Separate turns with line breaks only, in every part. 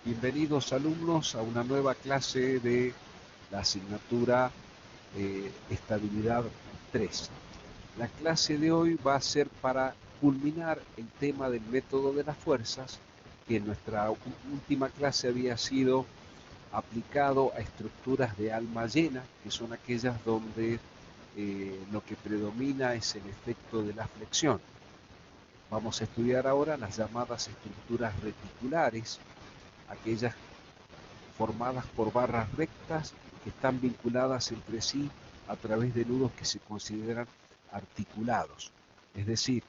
Bienvenidos alumnos a una nueva clase de la asignatura Estabilidad 3. La clase de hoy va a ser para culminar el tema del método de las fuerzas, que en nuestra última clase había sido aplicado a estructuras de alma llena, que son aquellas donde lo que predomina es el efecto de la flexión. Vamos a estudiar ahora las llamadas estructuras reticulares, aquellas formadas por barras rectas que están vinculadas entre sí a través de nudos que se consideran articulados. Es decir,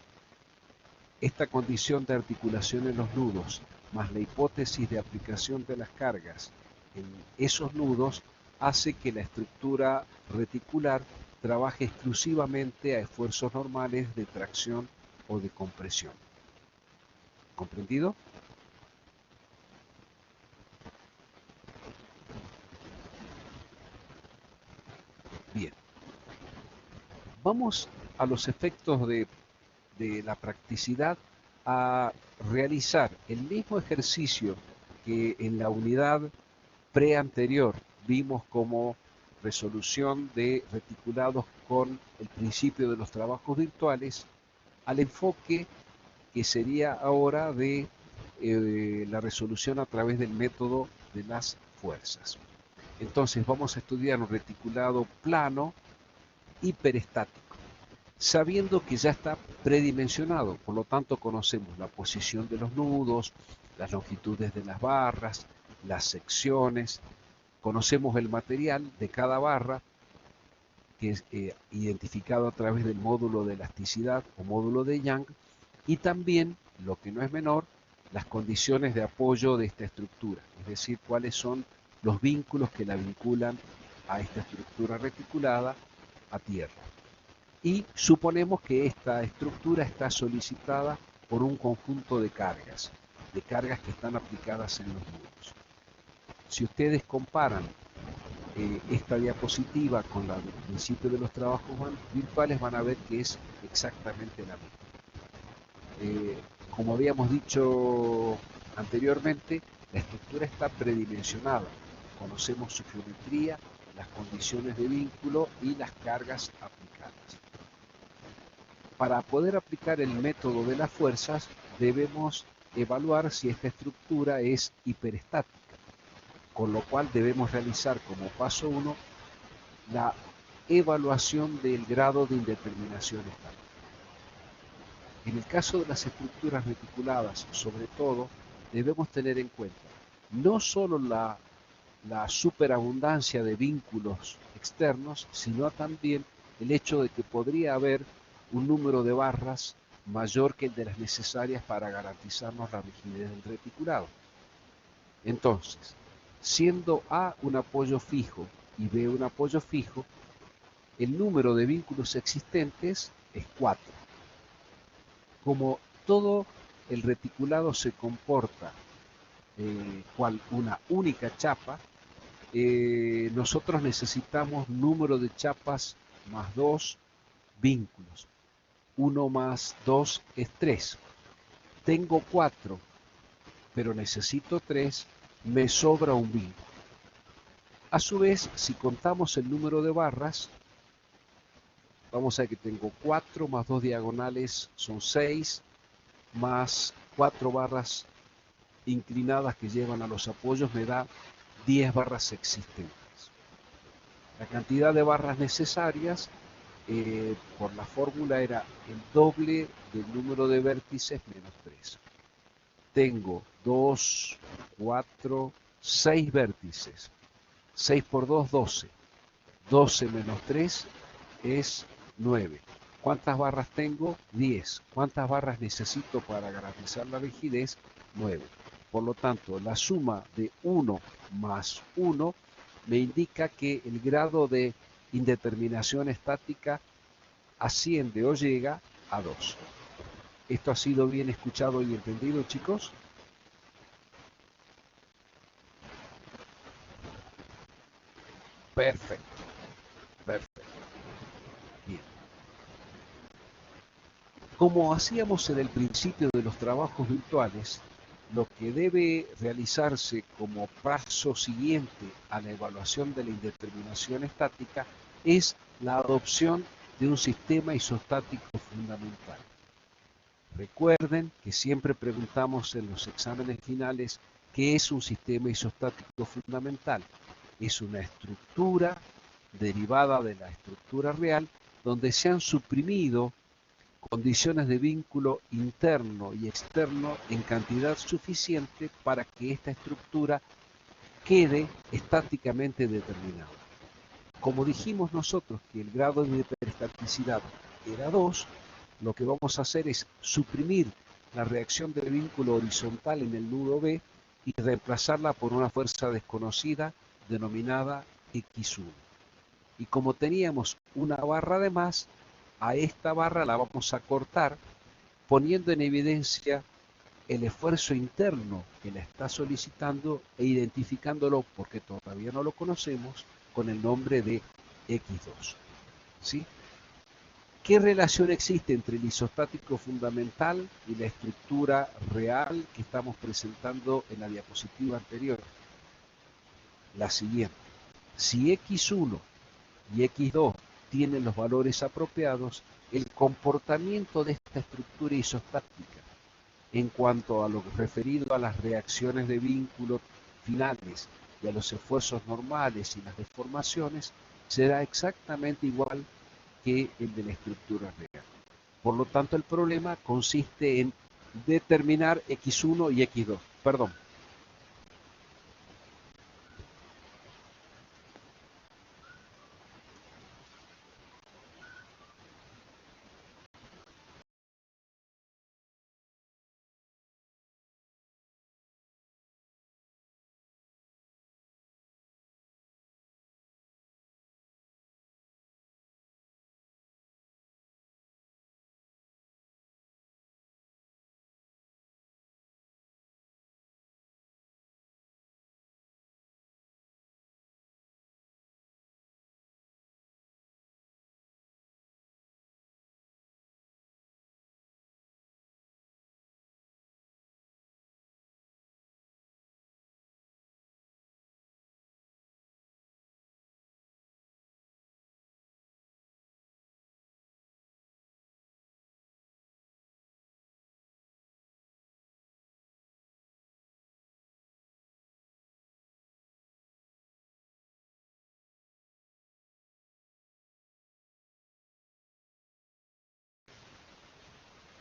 esta condición de articulación en los nudos, más la hipótesis de aplicación de las cargas en esos nudos, hace que la estructura reticular trabaje exclusivamente a esfuerzos normales de tracción o de compresión. ¿Comprendido? Bien. Vamos a los efectos de la practicidad a realizar el mismo ejercicio que en la unidad preanterior vimos como resolución de reticulados con el principio de los trabajos virtuales, al enfoque que sería ahora de la resolución a través del método de las fuerzas. Entonces vamos a estudiar un reticulado plano hiperestático, sabiendo que ya está predimensionado, por lo tanto conocemos la posición de los nudos, las longitudes de las barras, las secciones, conocemos el material de cada barra, que es identificado a través del módulo de elasticidad o módulo de Young, y también, lo que no es menor, las condiciones de apoyo de esta estructura, es decir, cuáles son los vínculos que la vinculan a esta estructura reticulada a tierra. Y suponemos que esta estructura está solicitada por un conjunto de cargas que están aplicadas en los nudos. Si ustedes comparan esta diapositiva con la del principio de los trabajos virtuales, van a ver que es exactamente la misma. Como habíamos dicho anteriormente, la estructura está predimensionada. Conocemos su geometría, las condiciones de vínculo y las cargas aplicadas. Para poder aplicar el método de las fuerzas, debemos evaluar si esta estructura es hiperestática, con lo cual debemos realizar como paso 1 la evaluación del grado de indeterminación estática. En el caso de las estructuras reticuladas, sobre todo, debemos tener en cuenta no solo la superabundancia de vínculos externos, sino también el hecho de que podría haber un número de barras mayor que el de las necesarias para garantizarnos la rigidez del reticulado. Entonces, siendo A un apoyo fijo y B un apoyo fijo, el número de vínculos existentes es 4. Como todo el reticulado se comporta cual una única chapa, nosotros necesitamos número de chapas más 2 vínculos. 1 más 2 es 3. Tengo 4, pero necesito 3, me sobra un vínculo. A su vez, si contamos el número de barras, vamos a ver que tengo 4 más 2 diagonales son 6, más 4 barras inclinadas que llevan a los apoyos me da 10 barras existentes. La cantidad de barras necesarias por la fórmula era el doble del número de vértices menos 3. Tengo 2, 4, 6 vértices. 6 por 2, 12. 12 menos 3 es 9. ¿Cuántas barras tengo? 10. ¿Cuántas barras necesito para garantizar la rigidez? 9. Por lo tanto, la suma de 1 más 1 me indica que el grado de indeterminación estática asciende o llega a 2. ¿Esto ha sido bien escuchado y entendido, chicos? Perfecto, perfecto. Bien. Como hacíamos en el principio de los trabajos virtuales, lo que debe realizarse como paso siguiente a la evaluación de la indeterminación estática es la adopción de un sistema isostático fundamental. Recuerden que siempre preguntamos en los exámenes finales qué es un sistema isostático fundamental. Es una estructura derivada de la estructura real donde se han suprimido condiciones de vínculo interno y externo en cantidad suficiente para que esta estructura quede estáticamente determinada. Como dijimos nosotros que el grado de hiperestaticidad era 2, lo que vamos a hacer es suprimir la reacción de vínculo horizontal en el nudo B y reemplazarla por una fuerza desconocida denominada X1. Y como teníamos una barra de más, a esta barra la vamos a cortar poniendo en evidencia el esfuerzo interno que la está solicitando e identificándolo, porque todavía no lo conocemos, con el nombre de X2. ¿Sí? ¿Qué relación existe entre el isostático fundamental y la estructura real que estamos presentando en la diapositiva anterior? La siguiente. Si X1 y X2 tienen los valores apropiados, el comportamiento de esta estructura isostática en cuanto a lo referido a las reacciones de vínculo finales y a los esfuerzos normales y las deformaciones será exactamente igual que el de la estructura real. Por lo tanto, el problema consiste en determinar X1 y X2. Perdón.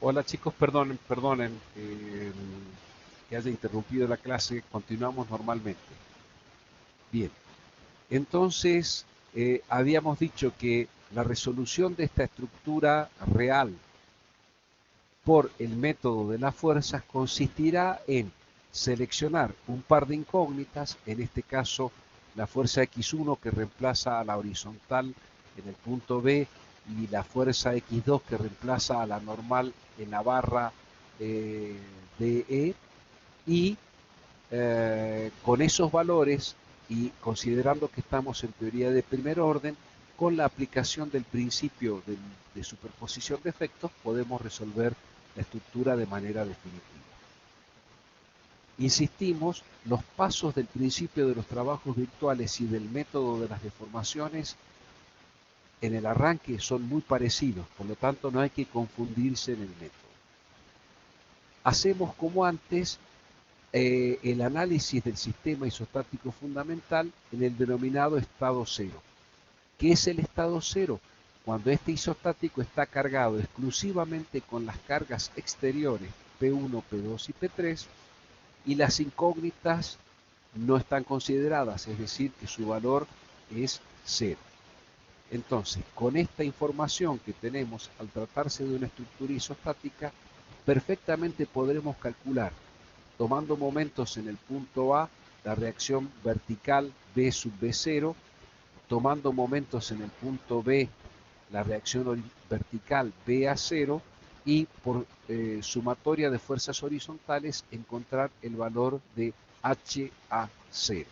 Hola chicos, perdonen que haya interrumpido la clase, continuamos normalmente. Bien, entonces habíamos dicho que la resolución de esta estructura real por el método de las fuerzas consistirá en seleccionar un par de incógnitas, en este caso la fuerza X1 que reemplaza a la horizontal en el punto B y la fuerza X2 que reemplaza a la normal en la barra DE, y con esos valores y considerando que estamos en teoría de primer orden, con la aplicación del principio de superposición de efectos podemos resolver la estructura de manera definitiva. Insistimos, los pasos del principio de los trabajos virtuales y del método de las deformaciones en el arranque son muy parecidos, por lo tanto no hay que confundirse en el método. Hacemos como antes el análisis del sistema isostático fundamental en el denominado estado cero. ¿Qué es el estado cero? Cuando este isostático está cargado exclusivamente con las cargas exteriores P1, P2 y P3 y las incógnitas no están consideradas, es decir, que su valor es cero. Entonces, con esta información que tenemos al tratarse de una estructura isostática, perfectamente podremos calcular, tomando momentos en el punto A, la reacción vertical B sub B0, tomando momentos en el punto B, la reacción vertical B a 0, y por sumatoria de fuerzas horizontales encontrar el valor de H a 0.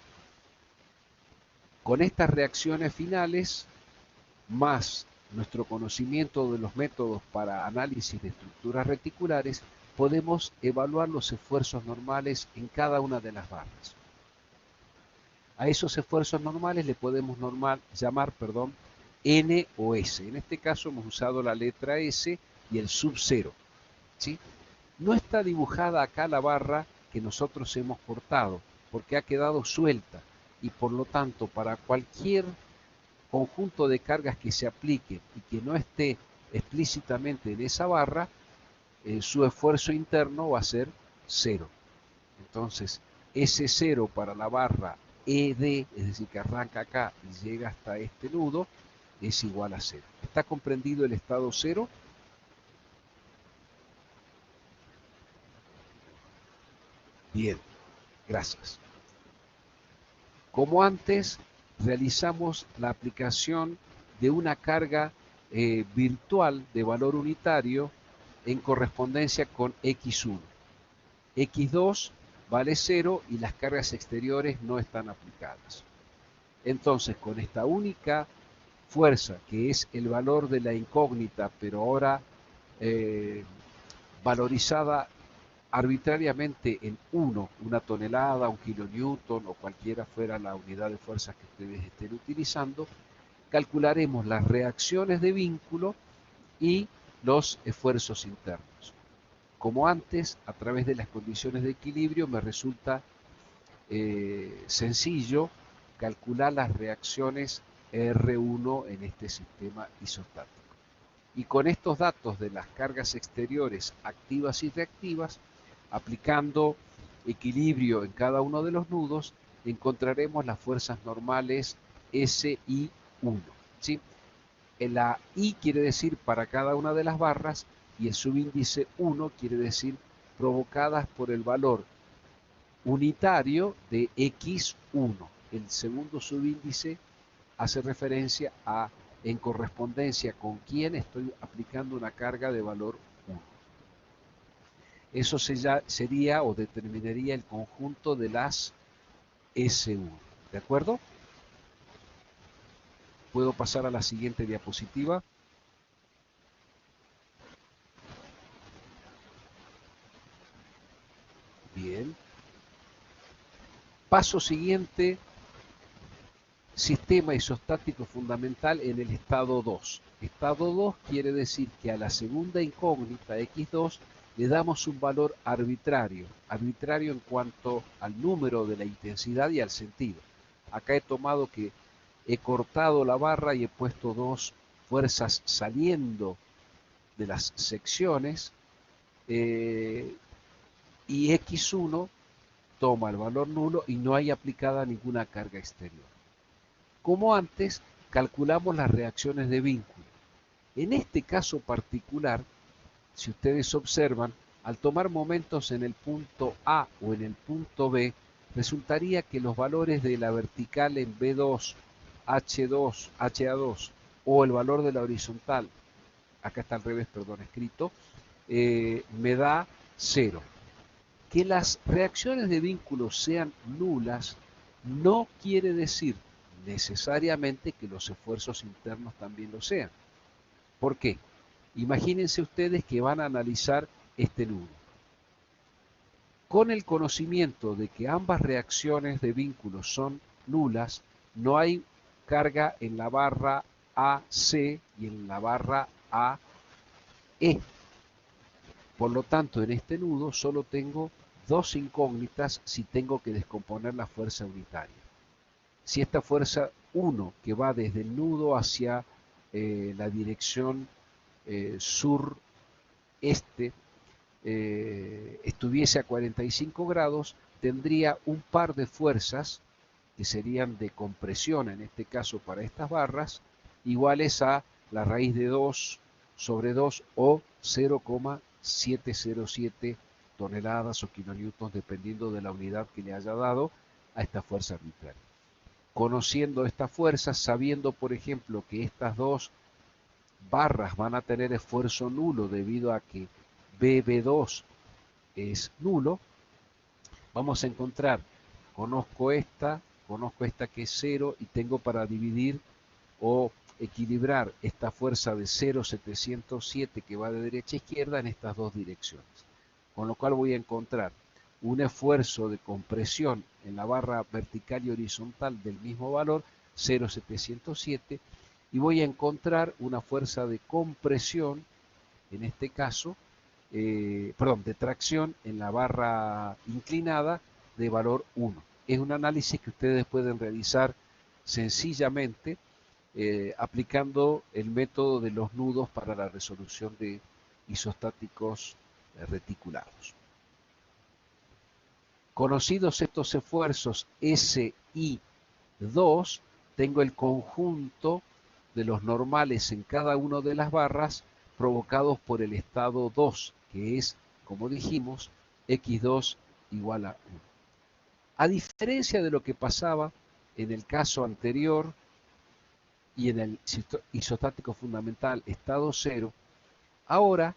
Con estas reacciones finales, más nuestro conocimiento de los métodos para análisis de estructuras reticulares, podemos evaluar los esfuerzos normales en cada una de las barras. A esos esfuerzos normales le podemos llamar N o S. En este caso hemos usado la letra S y el sub 0. ¿Sí? No está dibujada acá la barra que nosotros hemos cortado, porque ha quedado suelta, y por lo tanto para cualquier conjunto de cargas que se aplique y que no esté explícitamente en esa barra, su esfuerzo interno va a ser 0. Entonces, ese 0 para la barra ED, es decir, que arranca acá y llega hasta este nudo, es igual a 0. ¿Está comprendido el estado 0? Bien, gracias. Como antes, realizamos la aplicación de una carga virtual de valor unitario en correspondencia con X1. X2 vale 0 y las cargas exteriores no están aplicadas. Entonces, con esta única fuerza, que es el valor de la incógnita, pero ahora valorizada arbitrariamente en 1, una tonelada, un kilonewton o cualquiera fuera la unidad de fuerzas que ustedes estén utilizando, calcularemos las reacciones de vínculo y los esfuerzos internos. Como antes, a través de las condiciones de equilibrio, me resulta sencillo calcular las reacciones R1 en este sistema isostático. Y con estos datos de las cargas exteriores activas y reactivas, aplicando equilibrio en cada uno de los nudos, encontraremos las fuerzas normales SI1. ¿Sí? La I quiere decir para cada una de las barras y el subíndice 1 quiere decir provocadas por el valor unitario de X1. El segundo subíndice hace referencia a en correspondencia con quién estoy aplicando una carga de valor 1. Eso sería o determinaría el conjunto de las S1. ¿De acuerdo? Puedo pasar a la siguiente diapositiva. Bien. Paso siguiente, sistema isostático fundamental en el estado 2. Estado 2 quiere decir que a la segunda incógnita X2 le damos un valor arbitrario en cuanto al número de la intensidad y al sentido. Acá he tomado que he cortado la barra y he puesto dos fuerzas saliendo de las secciones y X1 toma el valor nulo y no hay aplicada ninguna carga exterior. Como antes, calculamos las reacciones de vínculo. En este caso particular, si ustedes observan, al tomar momentos en el punto A o en el punto B, resultaría que los valores de la vertical en B2, H2, HA2 o el valor de la horizontal, acá está al revés, perdón, escrito, me da 0. Que las reacciones de vínculo sean nulas no quiere decir necesariamente que los esfuerzos internos también lo sean. ¿Por qué? Imagínense ustedes que van a analizar este nudo. Con el conocimiento de que ambas reacciones de vínculo son nulas, no hay carga en la barra AC y en la barra AE. Por lo tanto, en este nudo solo tengo dos incógnitas si tengo que descomponer la fuerza unitaria. Si esta fuerza 1, que va desde el nudo hacia la dirección sur-este, estuviese a 45 grados, tendría un par de fuerzas que serían de compresión, en este caso para estas barras, iguales a la raíz de 2 sobre 2 o 0,707 toneladas o kilonewtons, dependiendo de la unidad que le haya dado a esta fuerza arbitraria. Conociendo estas fuerzas, sabiendo por ejemplo que estas dos barras van a tener esfuerzo nulo debido a que BB2 es nulo, vamos a encontrar, conozco esta que es 0 y tengo para dividir o equilibrar esta fuerza de 0,707 que va de derecha a izquierda en estas dos direcciones. con lo cual voy a encontrar un esfuerzo de compresión en la barra vertical y horizontal del mismo valor, 0,707, y voy a encontrar una fuerza de compresión, en este caso, de tracción en la barra inclinada de valor 1. Es un análisis que ustedes pueden realizar sencillamente aplicando el método de los nudos para la resolución de isostáticos reticulados. Conocidos estos esfuerzos S y 2, tengo el conjunto de los normales en cada una de las barras provocados por el estado 2, que es, como dijimos, x2 igual a 1. A diferencia de lo que pasaba en el caso anterior y en el isostático fundamental estado 0, ahora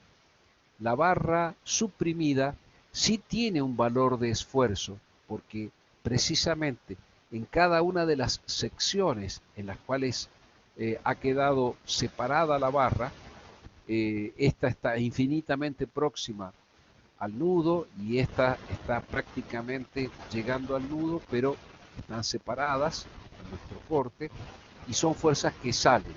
la barra suprimida sí tiene un valor de esfuerzo, porque precisamente en cada una de las secciones en las cuales ha quedado separada la barra, esta está infinitamente próxima al nudo y esta está prácticamente llegando al nudo, pero están separadas en nuestro corte y son fuerzas que salen.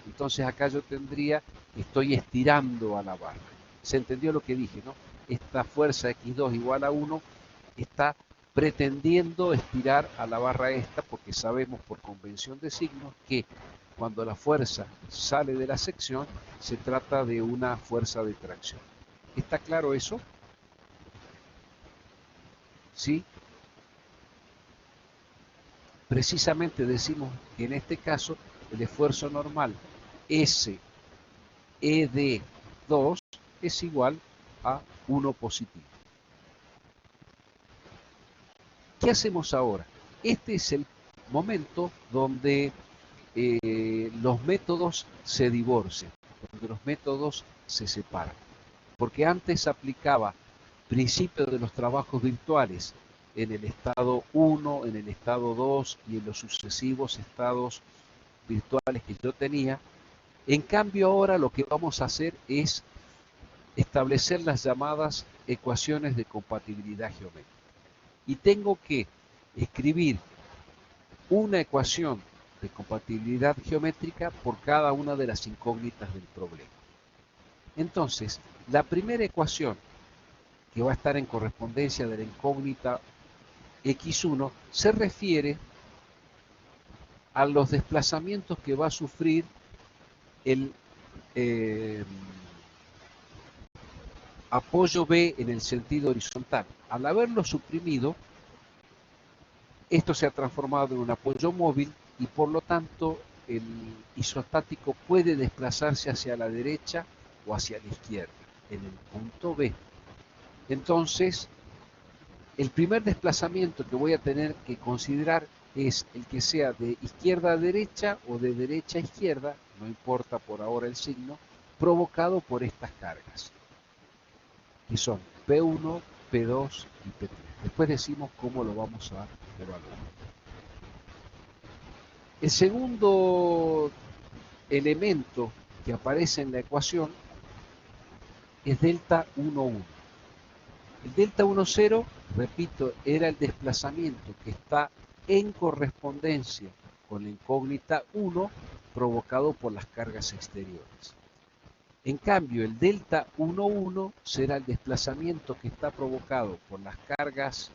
Entonces acá yo tendría que estoy estirando a la barra. ¿Se entendió lo que dije, no? Esta fuerza x2 igual a 1 está pretendiendo estirar a la barra esta, porque sabemos por convención de signos que cuando la fuerza sale de la sección se trata de una fuerza de tracción. ¿Está claro eso? ¿Sí? Precisamente decimos que en este caso el esfuerzo normal S ED 2 es igual a 1 positivo. ¿Qué hacemos ahora? Este es el momento donde los métodos se divorcian, donde los métodos se separan. Porque antes aplicaba principios de los trabajos virtuales en el estado 1, en el estado 2 y en los sucesivos estados virtuales que yo tenía. En cambio ahora lo que vamos a hacer es establecer las llamadas ecuaciones de compatibilidad geométrica. Y tengo que escribir una ecuación de compatibilidad geométrica por cada una de las incógnitas del problema. Entonces, la primera ecuación que va a estar en correspondencia de la incógnita x1 se refiere a los desplazamientos que va a sufrir el apoyo B en el sentido horizontal. Al haberlo suprimido, esto se ha transformado en un apoyo móvil y por lo tanto el isostático puede desplazarse hacia la derecha o hacia la izquierda en el punto B. Entonces, el primer desplazamiento que voy a tener que considerar es el que sea de izquierda a derecha o de derecha a izquierda, no importa por ahora el signo, provocado por estas cargas, que son P1, P2 y P3. Después decimos cómo lo vamos a evaluar. El segundo elemento que aparece en la ecuación es delta 1,1. El delta 1,0, repito, era el desplazamiento que está en correspondencia con la incógnita 1 provocado por las cargas exteriores. En cambio, el delta 1,1 será el desplazamiento que está provocado por las cargas,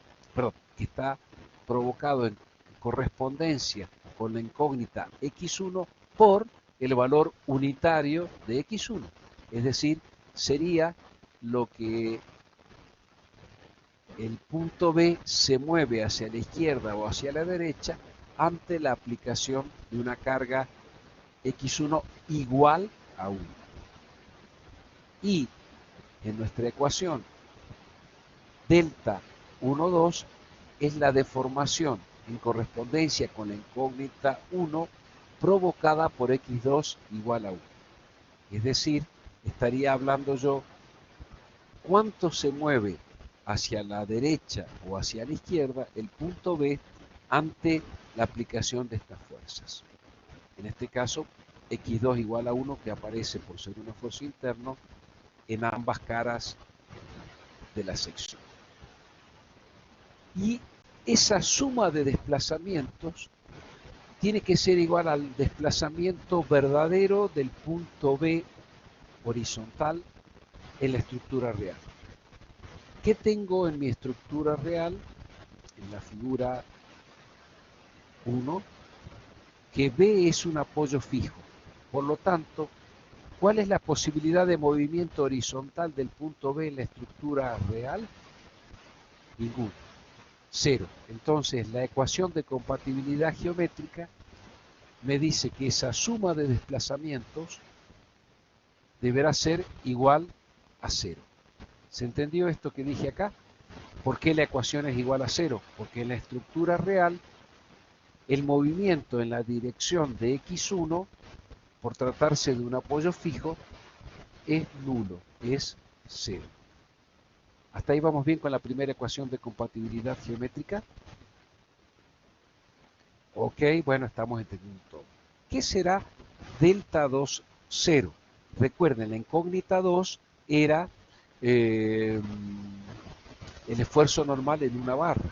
que está provocado en correspondencia con la incógnita x1 por el valor unitario de x1. Es decir, sería lo que el punto B se mueve hacia la izquierda o hacia la derecha ante la aplicación de una carga x1 igual a 1. Y en nuestra ecuación, delta 1,2 es la deformación en correspondencia con la incógnita 1 provocada por x2 igual a 1. Es decir, estaría hablando yo cuánto se mueve hacia la derecha o hacia la izquierda el punto B ante la aplicación de estas fuerzas. En este caso, x2 igual a 1, que aparece por ser un esfuerzo interno en ambas caras de la sección. Y esa suma de desplazamientos tiene que ser igual al desplazamiento verdadero del punto B horizontal en la estructura real. ¿Qué tengo en mi estructura real? En la figura 1, que B es un apoyo fijo. Por lo tanto, ¿cuál es la posibilidad de movimiento horizontal del punto B en la estructura real? Ninguna. 0. Entonces, la ecuación de compatibilidad geométrica me dice que esa suma de desplazamientos deberá ser igual a 0. ¿Se entendió esto que dije acá? ¿Por qué la ecuación es igual a 0? Porque en la estructura real el movimiento en la dirección de x1, por tratarse de un apoyo fijo, es nulo, es 0. ¿Hasta ahí vamos bien con la primera ecuación de compatibilidad geométrica? Ok, bueno, estamos entendiendo todo. ¿Qué será delta 2, 0? Recuerden, la incógnita 2 era el esfuerzo normal en una barra.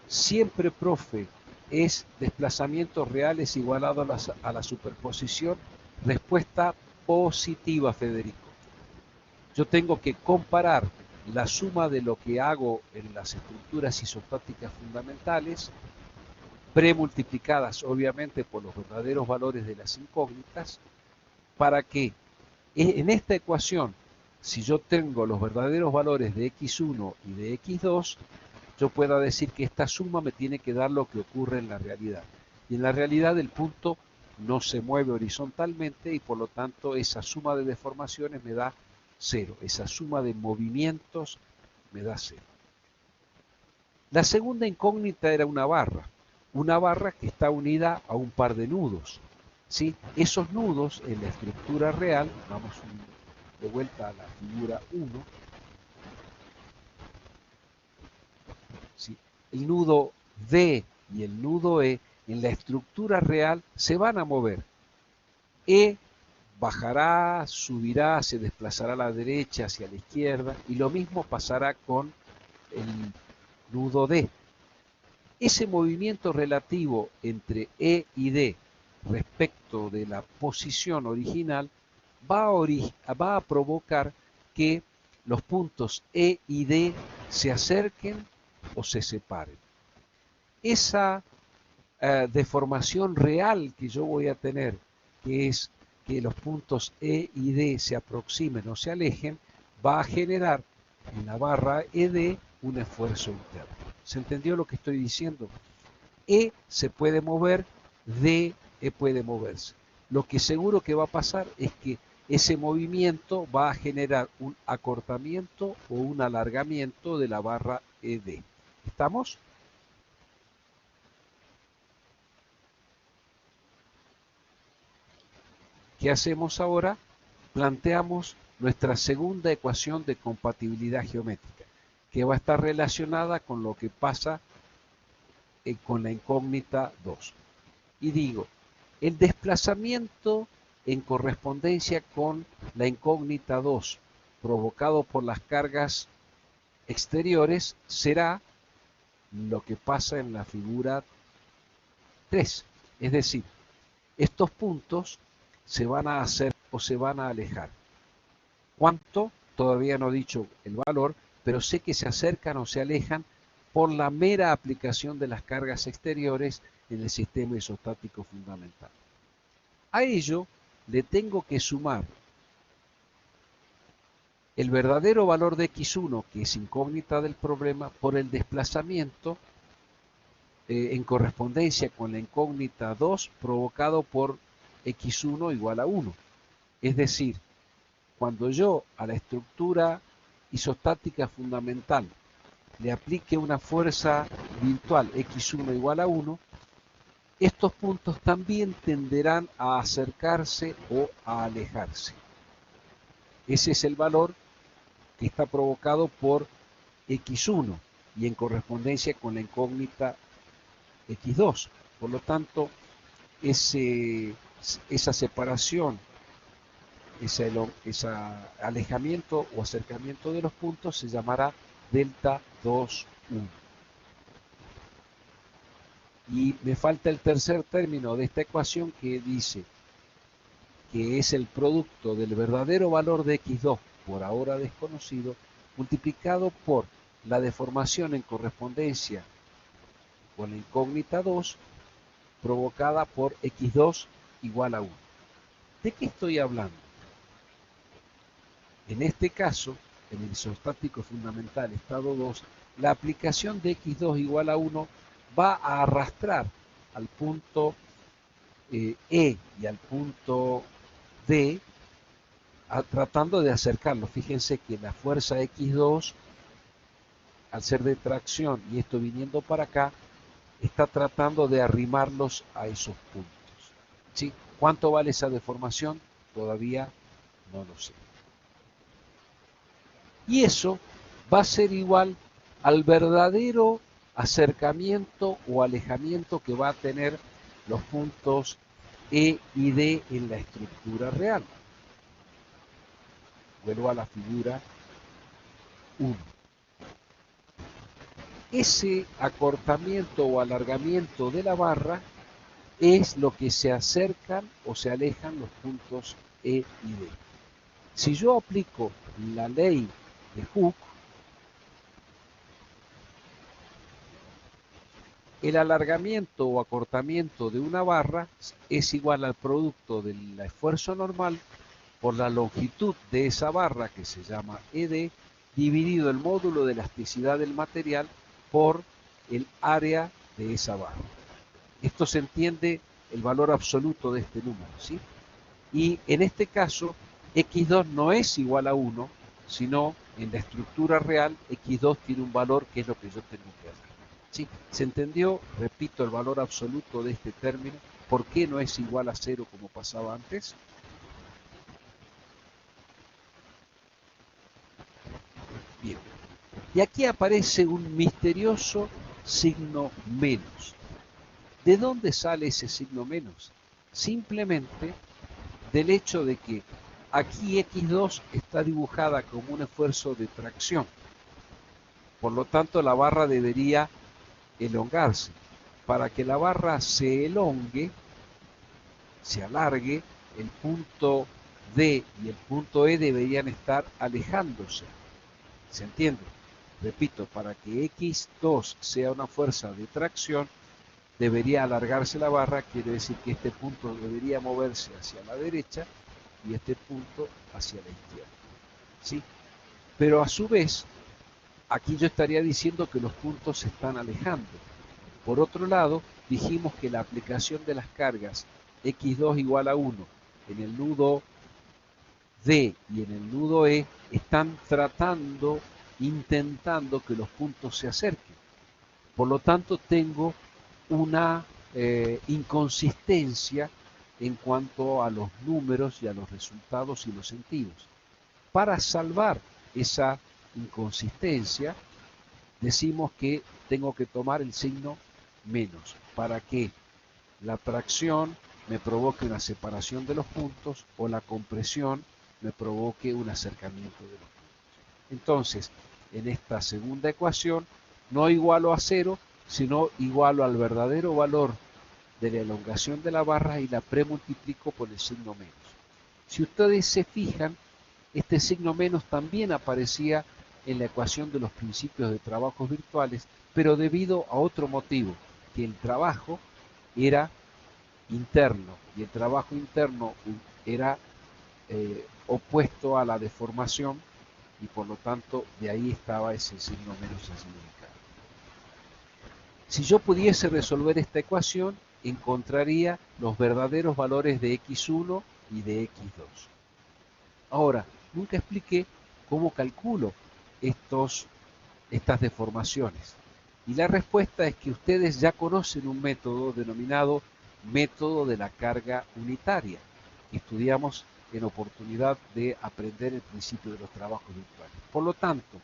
Siempre, profe, es desplazamientos reales igualado a la superposición. Respuesta positiva, Federico. Yo tengo que comparar la suma de lo que hago en las estructuras isostáticas fundamentales, premultiplicadas obviamente por los verdaderos valores de las incógnitas, para que en esta ecuación, si yo tengo los verdaderos valores de x1 y de x2, yo pueda decir que esta suma me tiene que dar lo que ocurre en la realidad. Y en la realidad el punto no se mueve horizontalmente y por lo tanto esa suma de deformaciones me da 0. Esa suma de movimientos me da 0. La segunda incógnita era una barra que está unida a un par de nudos. ¿Sí? Esos nudos en la estructura real, vamos de vuelta a la figura 1, ¿sí? El nudo D y el nudo E en la estructura real se van a mover. E bajará, subirá, se desplazará a la derecha, hacia la izquierda, y lo mismo pasará con el nudo D. Ese movimiento relativo entre E y D respecto de la posición original va a provocar que los puntos E y D se acerquen o se separen. Esa deformación real que yo voy a tener, que es que los puntos E y D se aproximen o se alejen, va a generar en la barra ED un esfuerzo interno. ¿Se entendió lo que estoy diciendo? E se puede mover, D puede moverse. Lo que seguro que va a pasar es que ese movimiento va a generar un acortamiento o un alargamiento de la barra ED. ¿Estamos? ¿Qué hacemos ahora? Planteamos nuestra segunda ecuación de compatibilidad geométrica, que va a estar relacionada con lo que pasa con la incógnita 2. Y digo, el desplazamiento en correspondencia con la incógnita 2 provocado por las cargas exteriores será lo que pasa en la figura 3. Es decir, estos puntos se van a hacer o se van a alejar. ¿Cuánto? Todavía no he dicho el valor, pero sé que se acercan o se alejan por la mera aplicación de las cargas exteriores en el sistema isostático fundamental. A ello le tengo que sumar el verdadero valor de x1, que es incógnita del problema, por el desplazamiento en correspondencia con la incógnita 2 provocado por x1 igual a 1. Es decir, cuando yo a la estructura isostática fundamental le aplique una fuerza virtual x1 igual a 1, estos puntos también tenderán a acercarse o a alejarse. Ese es el valor que está provocado por x1 y en correspondencia con la incógnita x2. Por lo tanto, esa separación ese alejamiento o acercamiento de los puntos se llamará delta 2, 1. Y me falta el tercer término de esta ecuación que dice que es el producto del verdadero valor de x2, por ahora desconocido, multiplicado por la deformación en correspondencia con la incógnita 2, provocada por x2 igual a 1. ¿De qué estoy hablando? En este caso, en el isostático fundamental estado 2, la aplicación de x2 igual a 1 va a arrastrar al punto E y al punto D, tratando de acercarlo. Fíjense que la fuerza x2, al ser de tracción y esto viniendo para acá, está tratando de arrimarlos a esos puntos. ¿Sí? ¿Cuánto vale esa deformación? Todavía no lo sé. Y eso va a ser igual al verdadero acercamiento o alejamiento que va a tener los puntos E y D en la estructura real. Vuelvo a la figura 1. Ese acortamiento o alargamiento de la barra es lo que se acercan o se alejan los puntos E y D. Si yo aplico la ley de Hooke, el alargamiento o acortamiento de una barra es igual al producto del esfuerzo normal por la longitud de esa barra, que se llama ED, dividido el módulo de elasticidad del material por el área de esa barra. Esto se entiende el valor absoluto de este número, ¿sí? Y en este caso, x2 no es igual a 1, sino en la estructura real, x2 tiene un valor que es lo que yo tengo que hacer. ¿Sí? ¿Se entendió? Repito, el valor absoluto de este término. ¿Por qué no es igual a 0 como pasaba antes? Bien. Y aquí aparece un misterioso signo menos. ¿De dónde sale ese signo menos? Simplemente del hecho de que aquí x2 está dibujada como un esfuerzo de tracción. Por lo tanto, la barra debería elongarse. Para que la barra se elongue, se alargue, el punto D y el punto E deberían estar alejándose. ¿Se entiende? Repito, para que x2 sea una fuerza de tracción, debería alargarse la barra, quiere decir que este punto debería moverse hacia la derecha y este punto hacia la izquierda. ¿Sí? Pero a su vez, aquí yo estaría diciendo que los puntos se están alejando. Por otro lado, dijimos que la aplicación de las cargas x2 igual a 1 en el nudo D y en el nudo E están intentando que los puntos se acerquen. Por lo tanto, tengo una inconsistencia en cuanto a los números y a los resultados y los sentidos. Para salvar esa inconsistencia, decimos que tengo que tomar el signo menos para que la tracción me provoque una separación de los puntos o la compresión me provoque un acercamiento de los puntos. Entonces, en esta segunda ecuación, no igualo a 0, sino igualo al verdadero valor de la elongación de la barra y la premultiplico por el signo menos. Si ustedes se fijan, este signo menos también aparecía en la ecuación de los principios de trabajos virtuales, pero debido a otro motivo, que el trabajo era interno y el trabajo interno era opuesto a la deformación y por lo tanto de ahí estaba ese signo menos significado. Si yo pudiese resolver esta ecuación, encontraría los verdaderos valores de x1 y de x2. Ahora, nunca expliqué cómo calculo estas deformaciones. Y la respuesta es que ustedes ya conocen un método denominado método de la carga unitaria, que estudiamos en oportunidad de aprender el principio de los trabajos virtuales. Por lo tanto,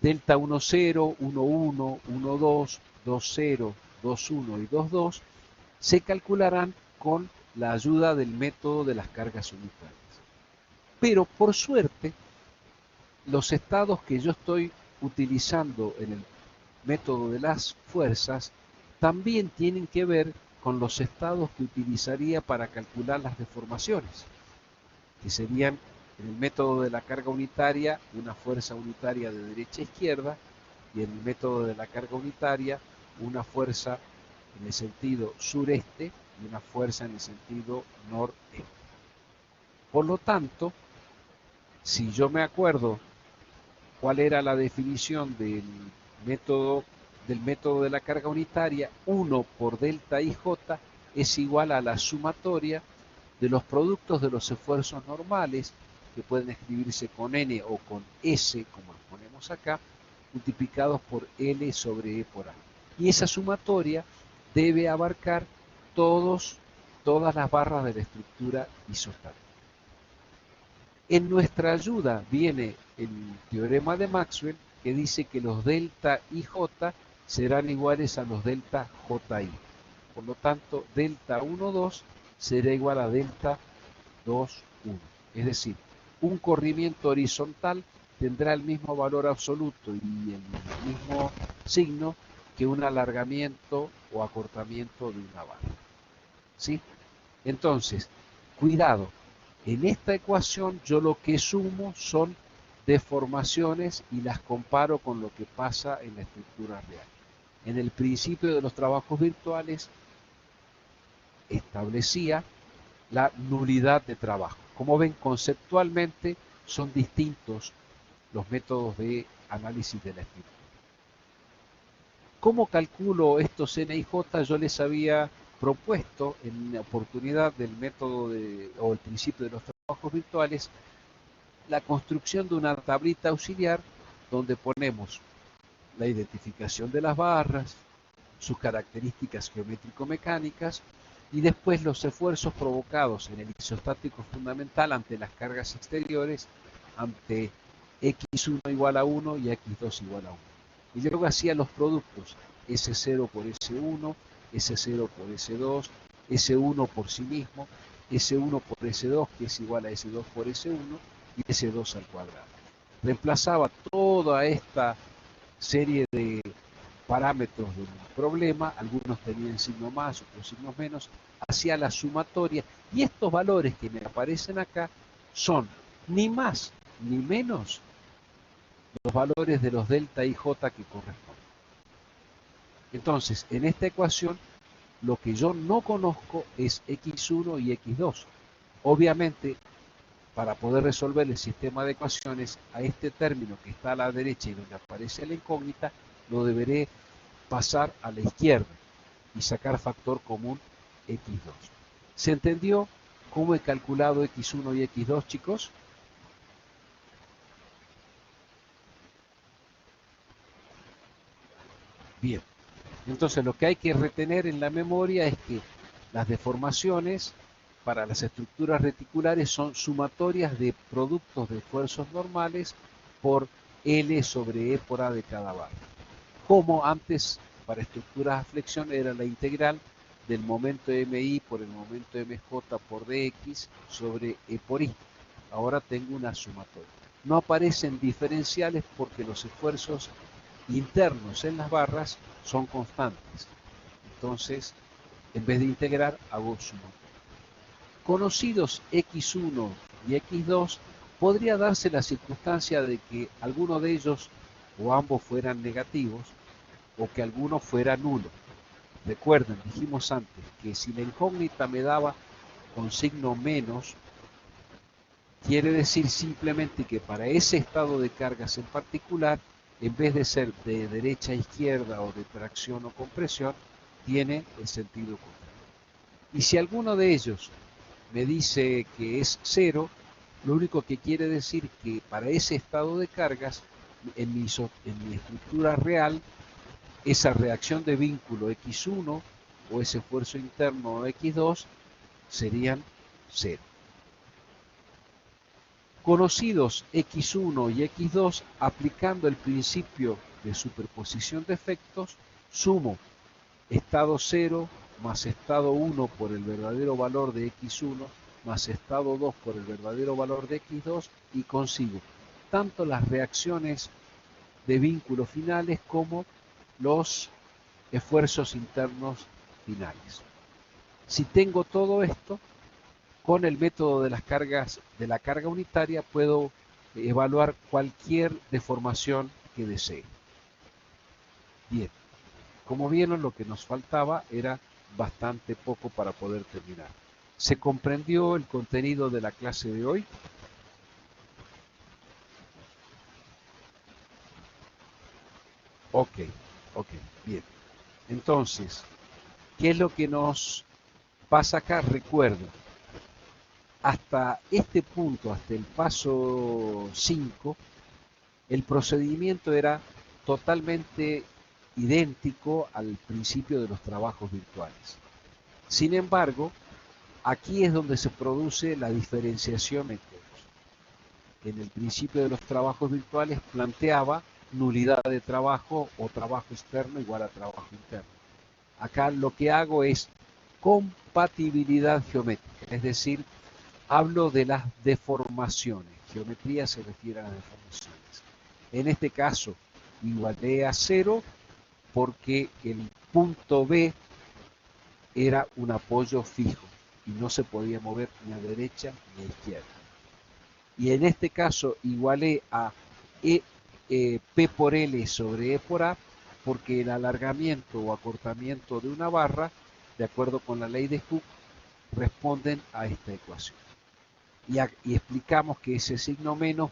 delta 1,0, 1,1, 1,2, 2,0, 2,1 y 2,2 se calcularán con la ayuda del método de las cargas unitarias. Pero por suerte, los estados que yo estoy utilizando en el método de las fuerzas también tienen que ver con los estados que utilizaría para calcular las deformaciones, que serían en el método de la carga unitaria una fuerza unitaria de derecha a izquierda y en el método de la carga unitaria una fuerza en el sentido sureste y una fuerza en el sentido noreste. Por lo tanto, si yo me acuerdo cuál era la definición del método de la carga unitaria, 1 por delta IJ es igual a la sumatoria de los productos de los esfuerzos normales, que pueden escribirse con N o con S, como los ponemos acá, multiplicados por L sobre E por A. Y esa sumatoria debe abarcar todas las barras de la estructura isostática. En nuestra ayuda viene el teorema de Maxwell, que dice que los delta IJ serán iguales a los delta JI. Por lo tanto, delta 1,2 será igual a delta 2,1. Es decir, un corrimiento horizontal tendrá el mismo valor absoluto y el mismo signo que un alargamiento o acortamiento de una barra. ¿Sí? Entonces, cuidado, en esta ecuación yo lo que sumo son deformaciones y las comparo con lo que pasa en la estructura real. En el principio de los trabajos virtuales establecía la nulidad de trabajo. Como ven, conceptualmente son distintos los métodos de análisis de la estructura. ¿Cómo calculo estos NIJ? Yo les había propuesto en la oportunidad del método o el principio de los trabajos virtuales la construcción de una tablita auxiliar donde ponemos la identificación de las barras, sus características geométrico-mecánicas y después los esfuerzos provocados en el isostático fundamental ante las cargas exteriores, ante x1 igual a 1 y x2 igual a 1. Y luego hacía los productos S0 por S1, S0 por S2, S1 por sí mismo, S1 por S2, que es igual a S2 por S1, y S2 al cuadrado. Reemplazaba toda esta serie de parámetros del problema, algunos tenían signo más, otros signos menos, hacía la sumatoria, y estos valores que me aparecen acá son ni más ni menos los valores de los delta IJ que corresponden. Entonces, en esta ecuación, lo que yo no conozco es x1 y x2. Obviamente, para poder resolver el sistema de ecuaciones, a este término que está a la derecha y donde aparece la incógnita, lo deberé pasar a la izquierda y sacar factor común x2. ¿Se entendió cómo he calculado x1 y x2, chicos? Bien. Entonces lo que hay que retener en la memoria es que las deformaciones para las estructuras reticulares son sumatorias de productos de esfuerzos normales por L sobre E por A de cada barra. Como antes para estructuras a flexión era la integral del momento MI por el momento MJ por DX sobre E por I. Ahora tengo una sumatoria. No aparecen diferenciales porque los esfuerzos internos en las barras son constantes. Entonces, en vez de integrar, hago sumatoria. Conocidos x1 y x2, podría darse la circunstancia de que alguno de ellos o ambos fueran negativos o que alguno fuera nulo. Recuerden, dijimos antes que si la incógnita me daba con signo menos, quiere decir simplemente que para ese estado de cargas en particular, en vez de ser de derecha a izquierda o de tracción o compresión, tiene el sentido contrario. Y si alguno de ellos me dice que es cero, lo único que quiere decir que para ese estado de cargas, en mi estructura real, esa reacción de vínculo X1 o ese esfuerzo interno X2 serían cero. Conocidos X1 y X2, aplicando el principio de superposición de efectos, sumo estado 0 más estado 1 por el verdadero valor de X1 más estado 2 por el verdadero valor de x2 y consigo tanto las reacciones de vínculo finales como los esfuerzos internos finales. Si tengo todo esto, con el método de las cargas de la carga unitaria puedo evaluar cualquier deformación que desee. Bien, como vieron, lo que nos faltaba era bastante poco para poder terminar. ¿Se comprendió el contenido de la clase de hoy? Ok, ok, bien. Entonces, ¿qué es lo que nos pasa acá? Recuerden, hasta este punto, hasta el paso 5, el procedimiento era totalmente idéntico al principio de los trabajos virtuales. Sin embargo, aquí es donde se produce la diferenciación entre ellos. En el principio de los trabajos virtuales planteaba nulidad de trabajo o trabajo externo igual a trabajo interno. Acá lo que hago es compatibilidad geométrica, es decir, hablo de las deformaciones. Geometría se refiere a las deformaciones. En este caso, igualé a 0 porque el punto B era un apoyo fijo y no se podía mover ni a derecha ni a izquierda. Y en este caso igualé a P por L sobre E por A porque el alargamiento o acortamiento de una barra, de acuerdo con la ley de Hooke, responden a esta ecuación. Y explicamos que ese signo menos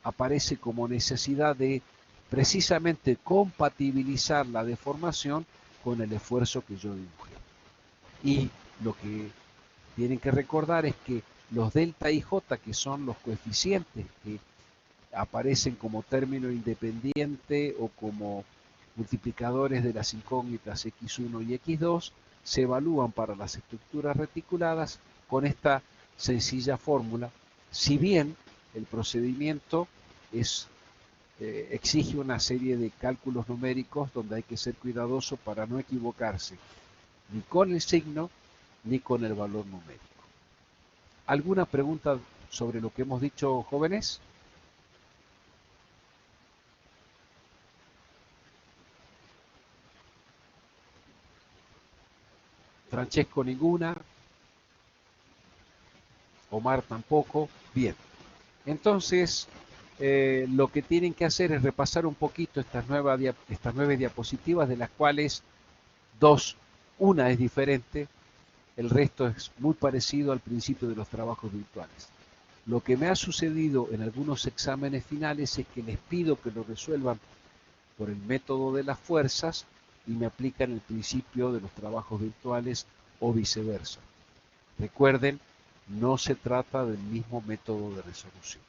aparece como necesidad de precisamente compatibilizar la deformación con el esfuerzo que yo dibujé. Y lo que tienen que recordar es que los delta y j, que son los coeficientes que aparecen como término independiente o como multiplicadores de las incógnitas x1 y x2, se evalúan para las estructuras reticuladas con esta sencilla fórmula, si bien el procedimiento exige una serie de cálculos numéricos donde hay que ser cuidadoso para no equivocarse ni con el signo ni con el valor numérico. ¿Alguna pregunta sobre lo que hemos dicho, jóvenes? Francesco, ninguna. Omar tampoco. Bien. Entonces, lo que tienen que hacer es repasar un poquito estas 9 diapositivas, de las cuales una es diferente, el resto es muy parecido al principio de los trabajos virtuales. Lo que me ha sucedido en algunos exámenes finales es que les pido que lo resuelvan por el método de las fuerzas y me aplican el principio de los trabajos virtuales o viceversa. Recuerden, no se trata del mismo método de resolución.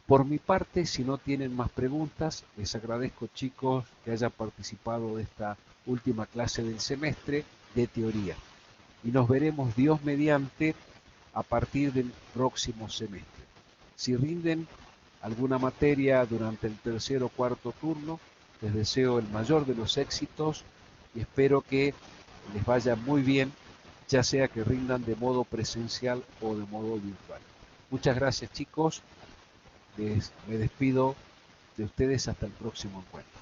Por mi parte, si no tienen más preguntas, les agradezco, chicos, que hayan participado de esta última clase del semestre de teoría. Y nos veremos, Dios mediante, a partir del próximo semestre. Si rinden alguna materia durante el tercer o cuarto turno, les deseo el mayor de los éxitos y espero que les vaya muy bien, ya sea que rindan de modo presencial o de modo virtual. Muchas gracias, chicos. Me despido de ustedes hasta el próximo encuentro.